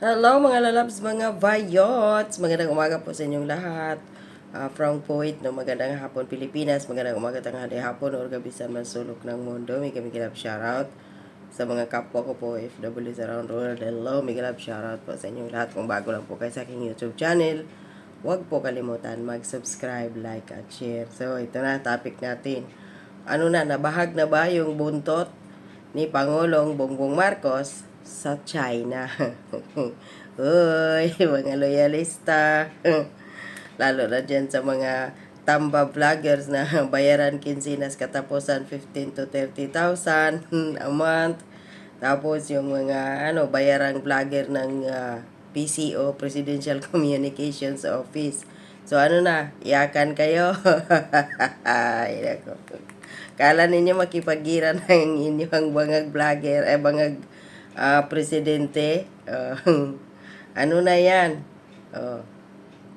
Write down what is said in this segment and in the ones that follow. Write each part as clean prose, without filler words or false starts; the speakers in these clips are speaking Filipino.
Hello mga lalabs, mga vayots! Magandang umaga po sa inyong lahat. From Kuwait, no? Magandang hapon Pilipinas, magandang umaga, tanghali, hapon, or gabi sa man sulok ng mundo. May kami kilap shoutout sa mga kapwa ko po, FWs around the world. Hello, may kilap shoutout po sa inyong lahat. Kung bago lang po kayo sa aking YouTube channel, huwag po kalimutan mag-subscribe, like, at share. So, ito na, topic natin. Ano na, nabahag na ba yung buntot ni Pangulong Bongbong Marcos sa China? Uy, mga loyalista. Lalo na dyan sa mga tamba vloggers na bayaran kinsinas katapusan 15 to 30,000 a month. Tapos yung mga bayarang vlogger ng PCO, Presidential Communications Office. So ano na, iyakan kayo. Ay, nako. Kala ninyo makipaggira ng inyong bangag vlogger, bangag presidente. Ano na yan? Oh,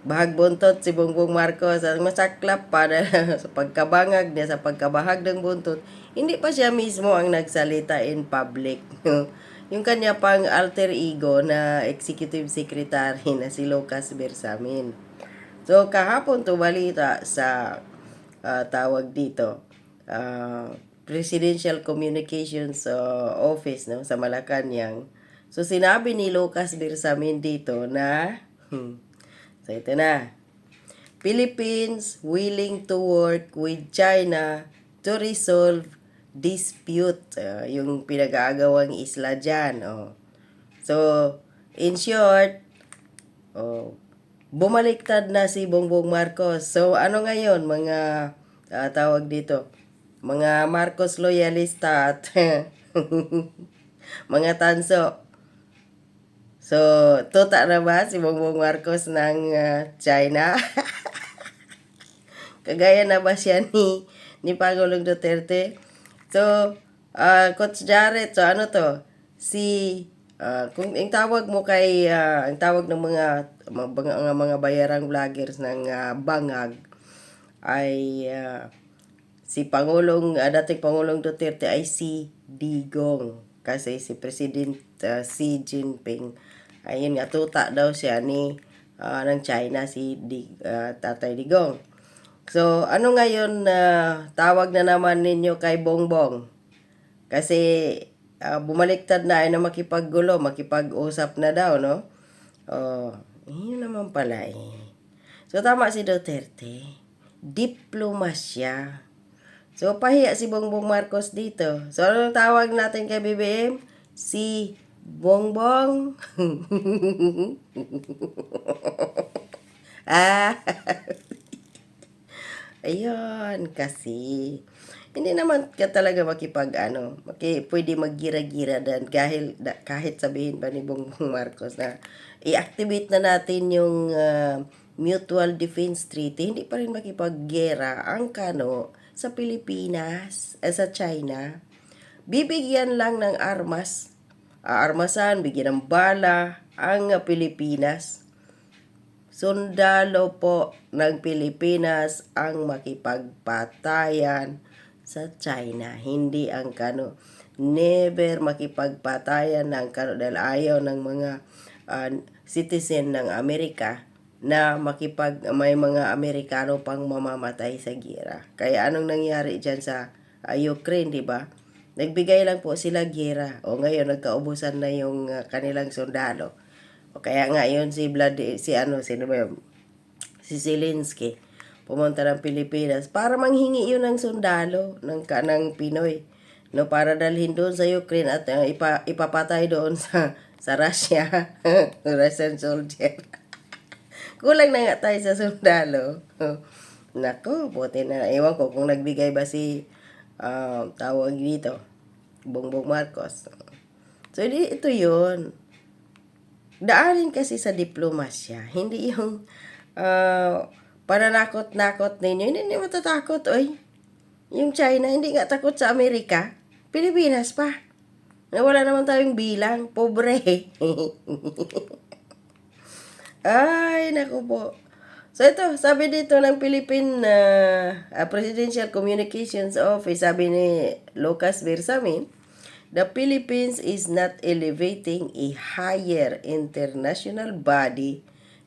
bahag buntot si Bongbong Marcos. Ang masaklap pa na sa pagkabangag niya, sa pagkabahag ng buntot, hindi pa siya mismo ang nagsalita in public. Yung kanya pang alter ego na executive secretary na si Lucas Bersamin. So, kahapon to balita sa tawag dito, Presidential Communications Office, no, sa Malacanang. So, sinabi ni Lucas Bersamin dito na, so ito na, Philippines willing to work with China to resolve dispute. Yung pinag-aagawang isla dyan. So, in short, bumaliktad na si Bongbong Marcos. So, ano ngayon, mga tawag dito, mga Marcos loyalista at mga tanso. So, tuta na ba si Bongbong Marcos ng China? Kagaya na ba siya ni Pangulong Duterte? So, Coach Jared, so ano to? Kung ang tawag mo kay, ang tawag ng mga bayarang vloggers ng bangag ay si dating Pangulong Duterte ay si Digong. Kasi si President Xi Jinping, ayun nga, tuta daw siya ng China, Tatay Digong. So, ano ngayon tawag na naman ninyo kay Bongbong? Kasi bumaliktad na ay na makipaggulo, makipag-usap na daw, no? Yun naman pala eh. So, tama si Duterte. Diplomasya. So, pahiya si Bongbong Marcos dito. So, anong tawag natin kay BBM? Si Bongbong. ah, ayun, kasi hindi naman ka talaga pwede maggira-gira dan kahit sabihin pa ni Bongbong Marcos na i-activate na natin yung Mutual Defense Treaty, hindi pa rin makipaggera ang sa Pilipinas, sa China. Bibigyan lang ng armasan, bigyan ng bala ang Pilipinas. Sundalo po ng Pilipinas ang makipagpatayan sa China. Hindi ang never makipagpatayan ng dahil ayaw ng mga citizen ng Amerika na may mga Amerikano pang mamamatay sa giyera. Kaya anong nangyari dyan sa Ukraine, di ba? Nagbigay lang po sila giyera. O ngayon, nagkaubusan na yung kanilang sundalo. O kaya nga yun sino ba yun? Si Zelensky pumunta ng Pilipinas para manghingi yun ng sundalo ng Pinoy, no, para dalhin doon sa Ukraine at ipapatay doon sa Russia. Russian soldier. Kulang na nga tayo sa sundalo. Nako, buti na. Ewan ko kung nagbigay ba si tawag dito, Bongbong Marcos. So, ito yun. Daanin kasi sa diplomasya. Hindi yung pananakot-nakot ninyo. Hindi matatakot, oy. Yung China, hindi nga takot sa Amerika. Pilipinas pa. Wala naman tayong bilang. Pobre. Ay, naku po. So ito, sabi dito ng Philippine Presidential Communications Office, sabi ni Lucas Bersamin, the Philippines is not elevating a higher international body.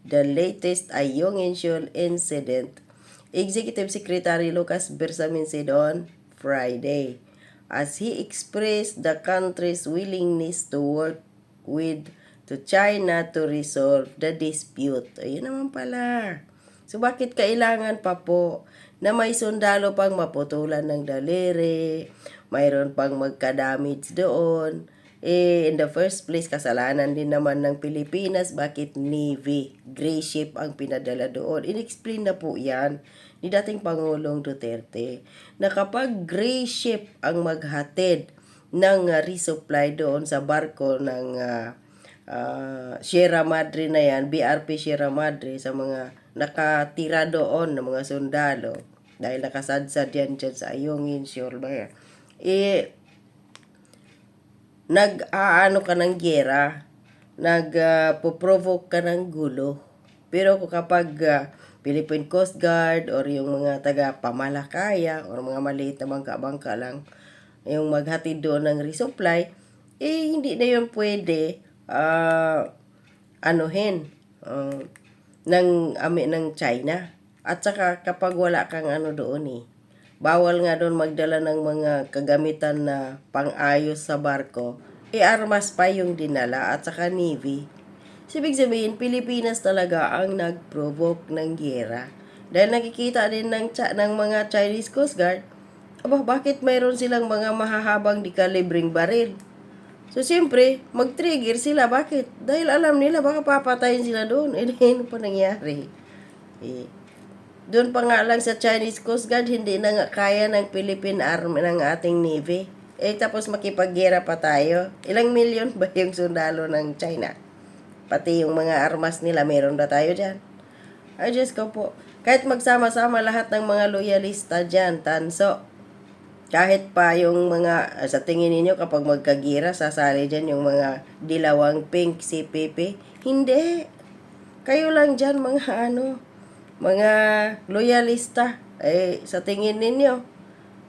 The latest Ayungin Shoal incident, Executive Secretary Lucas Bersamin said on Friday, as he expressed the country's willingness to work with to China to resolve the dispute. Ayun naman pala. So bakit kailangan pa po na may sundalo pang maputulan ng daliri, mayroon pang magka-damage doon? In the first place, kasalanan din naman ng Pilipinas, bakit Navy, gray ship ang pinadala doon? In-explain na po yan ni dating Pangulong Duterte na kapag gray ship ang maghatid ng resupply doon sa barko ng Sierra Madre na yan, BRP Sierra Madre, sa mga nakatira doon ng mga sundalo, dahil nakasadsad yan dyan sa Ayungin Shoal ba yan, nag-aano ka ng gera, nag-provoke ka ng gulo. Pero kapag Philippine Coast Guard or yung mga taga-pamalakaya or mga maliit na bangka-bangka lang yung maghatid doon ng resupply, hindi na yun pwede ng China. At saka kapag wala kang doon bawal nga doon magdala ng mga kagamitan na pang-ayos sa barko, armas pa yung dinala at saka Navy. Ibig sabihin, Pilipinas talaga ang nag-provoke ng giyera. Dahil nakikita din ng mga Chinese Coast Guard, bakit mayroon silang mga mahahabang di kalibring baril? So, siyempre, mag-trigger sila. Bakit? Dahil alam nila, baka papatayin sila doon. Ano pa nangyari? Doon pa nga lang sa Chinese Coast Guard, hindi na nga kaya ng Philippine Army, ng ating Navy. Tapos makipaggera pa tayo. Ilang milyon ba yung sundalo ng China? Pati yung mga armas nila, meron na tayo dyan. Ay, Diyos ko po. Kahit magsama-sama lahat ng mga loyalista dyan, tanso. Kahit pa yung mga, sa tingin ninyo, kapag magkagira, sasali dyan yung mga dilawang pink, CPP. Hindi. Kayo lang dyan, mga loyalista. Sa tingin ninyo,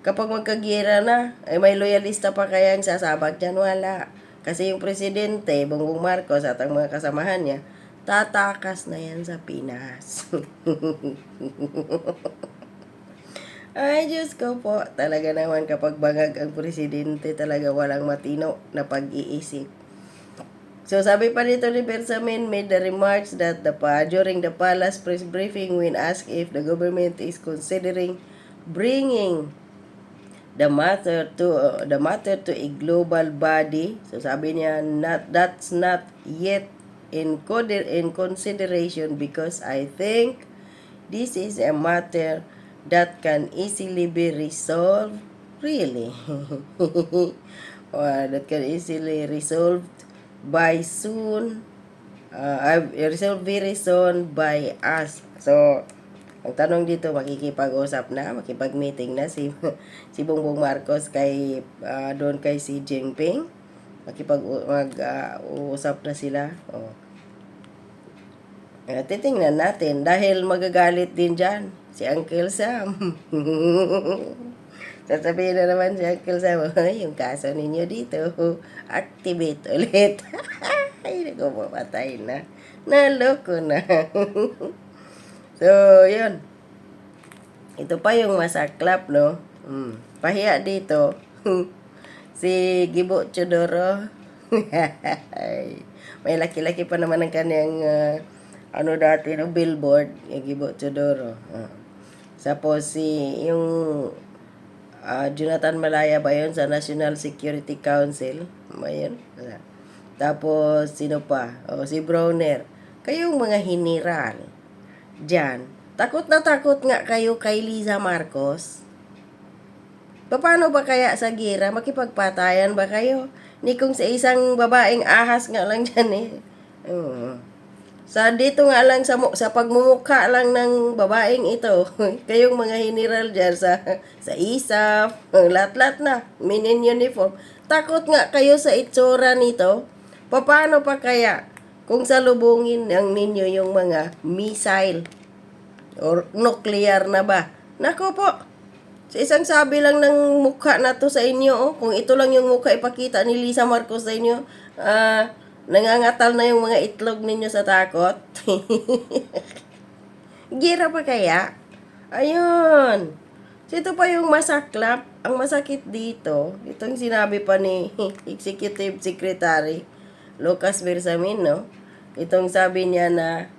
kapag magkagira na, may loyalista pa kaya ang sasabak dyan? Wala. Kasi yung presidente, Bongbong Marcos at ang mga kasamahan niya, tatakas na yan sa Pinas. Ay, Diyos ko po. Talaga naman kapag bangag ang presidente, talaga walang matino na pag-iisip. So, sabi pa dito ni Bersamin made the remarks that during the palace press briefing when asked if the government is considering bringing the matter to a global body. So, sabi niya, that's not yet in consideration because I think this is a matter that can easily be resolved. Really? That can easily resolved by soon. Resolved very soon by us. So, ang tanong dito, makikipag-usap na, makipag-meeting na si Bongbong Marcos doon kay Xi Jinping. Mag-uusap na sila. Titingnan natin dahil magagalit din dyan si Uncle Sam. Sasabihin na naman si Uncle Sam, yung kaso ninyo dito, activate ulit. Ay, nagpapatay na. Naloko na. So, yun. Ito pa yung masaklap, no? Pahiya dito. Si Gibo Chodoro. May laki-laki pa naman ang kanyang dati no billboard, yung Gibo Chodoro. Tapos yung Jonathan Malaya ba yun sa National Security Council? Ba yun? Tapos sino pa? Si Browner. Kayong mga hiniral dyan, takot na takot nga kayo kay Liza Marcos. Paano ba kaya sa gira? Makipagpatayan ba kayo? Ni kung sa isang babaeng ahas nga lang dyan Sa dito nga lang sa pagmumukha lang ng babaeng ito, kayong mga hiniral dyan sa ISAF, lahat-lahat na, minin uniform. Takot nga kayo sa itsura nito. Paano pa kaya kung salubungin ang ninyo yung mga missile or nuclear na ba? Nako po, Sa isang sabi lang ng mukha na to sa inyo, oh. Kung ito lang yung mukha ipakita ni Lisa Marcos sa inyo, nangangatal na yung mga itlog ninyo sa takot. Gira pa kaya? Ayun. So, ito pa yung masaklap. Ang masakit dito, itong sinabi pa ni Executive Secretary Lucas Bersamin, no? Itong sabi niya na,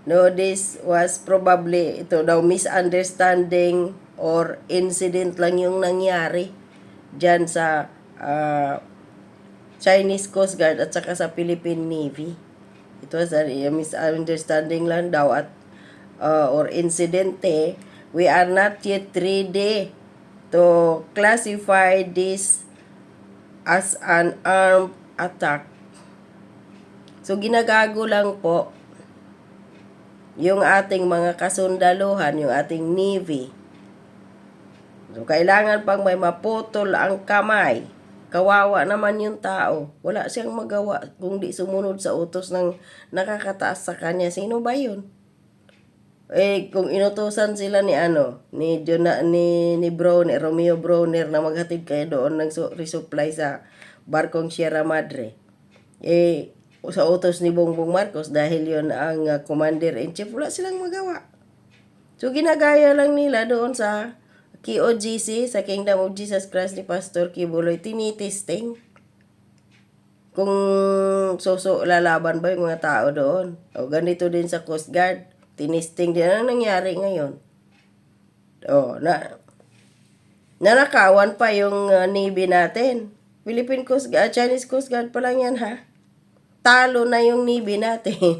no, this was probably, ito daw, misunderstanding or incident lang yung nangyari dyan sa Chinese Coast Guard at saka sa Philippine Navy. It was a misunderstanding lang daw at or incidente. We are not yet ready to classify this as an armed attack. So, ginagago lang po yung ating mga kasundaluhan, yung ating Navy. So, kailangan pang may maputol ang kamay. Kawawa naman yung tao. Wala siyang magawa kung di sumunod sa utos ng nakakataas sa kanya. Sino ba yun? Kung inutusan sila ni ni Browner, Romeo Browner na maghatid kayo doon ng resupply sa barkong Sierra Madre. Sa utos ni Bongbong Marcos dahil yon ang commander-in-chief, wala silang magawa. So, ginagaya lang nila doon sa KOGC, sa Kingdom of Jesus Christ ni Pastor Kibuloy, tinitesting kung lalaban ba yung mga tao doon. O, ganito din sa Coast Guard. Tinisting din. Ano nangyari ngayon? Nanakawan pa yung Navy natin. Philippine Coast Guard, Chinese Coast Guard pa lang yan, ha? Talo na yung Navy natin.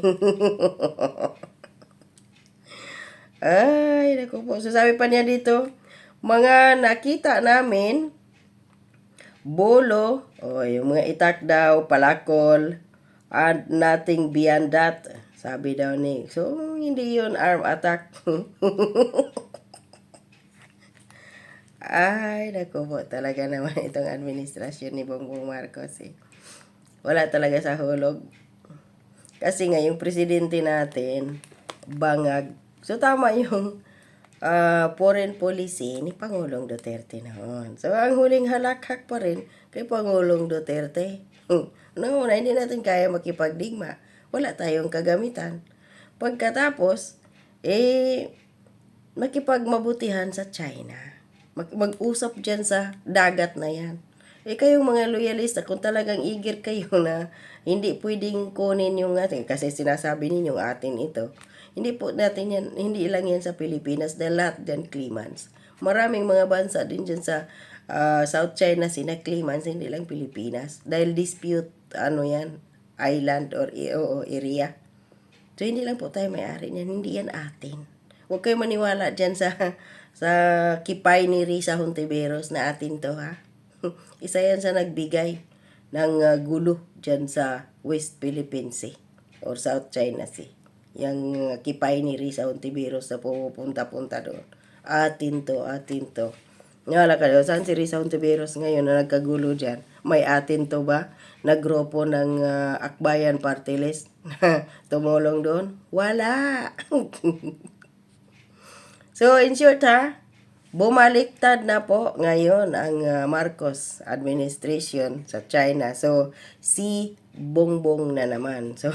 Ay, naku po. So, sabi pa niya dito, mga nakita namin, bolo, yung mga itak daw, palakol, and nothing beyond that. Sabi daw ni, so, hindi yun arm attack. Ay, naku po, talaga naman itong administrasyon ni Bongbong Marcos, eh. Wala talaga sa hulog. Kasi nga, yung presidente natin, bangag. So, tama yung foreign policy ni Pangulong Duterte noon. So, ang huling halakhak pa rin kay Pangulong Duterte. Una, hindi natin kaya makipagdigma. Wala tayong kagamitan. Pagkatapos, makipagmabutihan sa China. Mag-usap dyan sa dagat na yan. Kayong mga loyalista, kung talagang eager kayo na hindi pwedeng kunin yung atin, kasi sinasabi ninyong atin ito, hindi po natin yan, hindi lang yan sa Pilipinas, dahil lahat dyan claimants. Maraming mga bansa din dyan sa South China Sea na claimants, hindi lang Pilipinas. Dahil dispute, island or area. So, hindi lang po tayo may-ari niyan, hindi yan atin. Huwag kayo maniwala dyan sa kipay ni Risa Hontiveros na atin to, ha? Isa yan sa nagbigay ng gulo dyan sa West Philippine Sea or South China Sea. Yung kipay ni Risa Hontiveros na pumupunta-punta doon. Atin to. Wala kayo, saan si Risa Hontiveros ngayon na nagkagulo dyan? May atin to ba? Nagropo ng Akbayan Party List tumulong doon? Wala! So, in short, ha? Bumaliktad na po ngayon ang Marcos administration sa China. So, si Bongbong na naman. So,